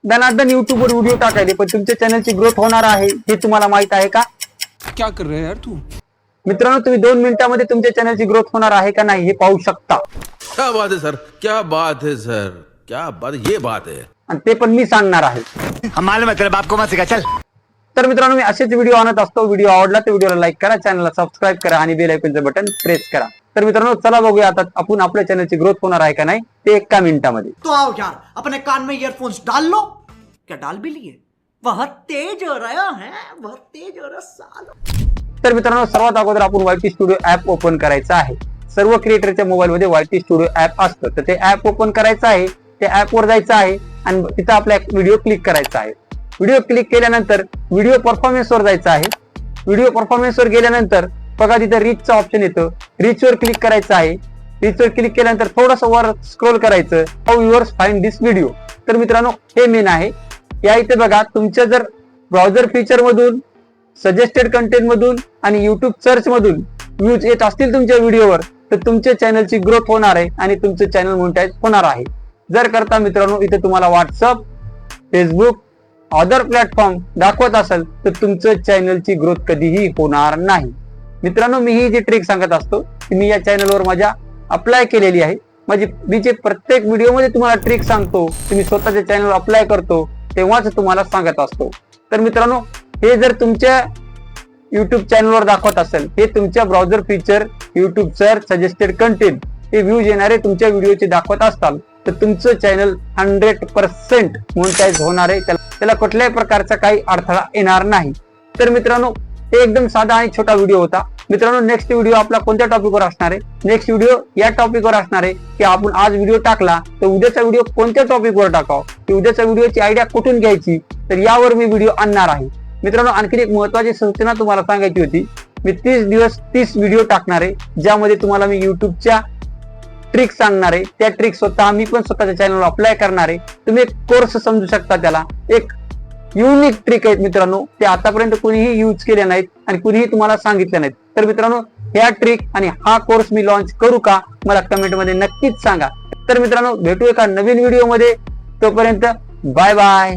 दनादन युट्यूबवर व्हिडिओ टाकायले, पण तुमच्या चॅनलची ग्रोथ होणार आहे हे तुम्हाला माहित आहे का? क्या कर रहे हैं यार तू? मित्रांनो, तुम्ही 2 मिनिटांमध्ये तुमच्या चॅनलची ग्रोथ होणार आहे का नाही हे पाहू शकता. क्या बात है सर, क्या बात है सर, क्या बात, ये बात है. आणि ते पण मी सांगणार आहे. मालूम है तेरे बाप को मत सिखा चल. तर मित्रांनो, मी असेच व्हिडिओ आणत असतो. व्हिडिओ आवडला तर व्हिडिओला लाईक करा, चॅनलला सबस्क्राईब करा आणि बेल आयकॉनचं बटन प्रेस करा. तर मित्रांनो, चला बघूया आता आपण आपल्या चॅनलची ग्रोथ होणार आहे का नाही ते 1 मिनिटामध्ये. तो आओ यार, अपने कान में ईयरफोन्स डाल लो. क्या डाल भी लिए? बहुत तेज हो रहा है, बहुत तेज हो रहा साला. तर मित्रांनो, सर्वात अगोदर आपण वायटी स्टुडिओ ऍप ओपन करायचं आहे. सर्व क्रिएटरच्या मोबाईल मध्ये वायटी स्टुडिओ ऍप असतं, तर ते ऍप ओपन करायचं आहे. त्या ऍप वर जायचं आहे आणि तिथं आपला व्हिडिओ क्लिक करायचा आहे. व्हिडिओ क्लिक केल्यानंतर व्हिडिओ परफॉर्मन्स वर जायचं आहे. व्हिडिओ परफॉर्मन्स वर गेल्यानंतर बघा तिथं रीचचं ऑप्शन येतं. रीच वर क्लिक करायचं आहे. रीच वर क्लिक केल्यानंतर थोडंसं वर स्क्रोल करायचं. How viewers find this video. तर मित्रांनो, हे मेन आहे. या इथे बघा, तुमच्या जर ब्राउझर फीचर मधून, सजेस्टेड कंटेंट मधून आणि युट्यूब सर्च मधून व्ह्यूज येत असतील तुमच्या व्हिडिओवर, तर तुमच्या चॅनलची ग्रोथ होणार आहे आणि तुमचं चॅनल मोनेटाईज होणार आहे. जर करता मित्रांनो इथे तुम्हाला व्हॉट्सअप, फेसबुक, अदर प्लॅटफॉर्म दाखवत असेल तर तुमचं चॅनलची ग्रोथ कधीही होणार नाही. मित्रांनो, मी ही जी ट्रिक सांगत असतो ती मी या चॅनलवर माझ्या अप्लाय केलेली आहे. मी जे प्रत्येक व्हिडिओमध्ये तुम्हाला ट्रिक सांगतो, तुम्ही स्वतःच्या चॅनलवर अप्लाय करतो तेव्हाच तुम्हाला सांगत असतो. तर मित्रांनो, हे जर तुमच्या युट्यूब चॅनलवर दाखवत असेल, हे तुमच्या browser feature, YouTube search, suggested content हे व्ह्यूज येणारे तुमच्या व्हिडिओचे दाखवत असतात, तर तुमचं चॅनल 100% मोनेटाईज होणार आहे. त्याला कुठल्याही प्रकारचा काही अडथळा येणार नाही. तर मित्रांनो, हे एकदम साधा आणि छोटा व्हिडिओ होता. मित्रांनो, नेक्स्ट व्हिडिओ आपला कोणत्या टॉपिकवर असणार आहे? नेक्स्ट व्हिडिओ या टॉपिकवर असणार आहे की आपण आज व्हिडिओ टाकला तर उद्याचा व्हिडिओ कोणत्या टॉपिकवर टाकावं, की उद्याच्या व्हिडिओची आयडिया कुठून घ्यायची, तर यावर मी व्हिडिओ आणणार आहे. मित्रांनो, आणखी एक महत्वाची सूचना तुम्हाला सांगायची होती. मी 30 दिवस 30 व्हिडिओ टाकणार आहे, ज्यामध्ये तुम्हाला मी युट्यूबच्या ट्रिक सांगणार आहे. त्या ट्रिक स्वतः मी पण स्वतःच्या चॅनलवर अप्लाय करणार आहे. तुम्ही एक कोर्स समजू शकता. त्याला एक युनिक ट्रिक आहेत मित्रांनो, ते आतापर्यंत कुणीही यूज केले नाहीत आणि कुणीही तुम्हाला सांगितले नाहीत. तर मित्रांनो, ह्या ट्रिक आणि हा कोर्स मी लॉन्च करू का, मला कमेंट मध्ये नक्कीच सांगा. तर मित्रांनो, भेटू एका नवीन व्हिडिओ मध्ये. तोपर्यंत बाय बाय.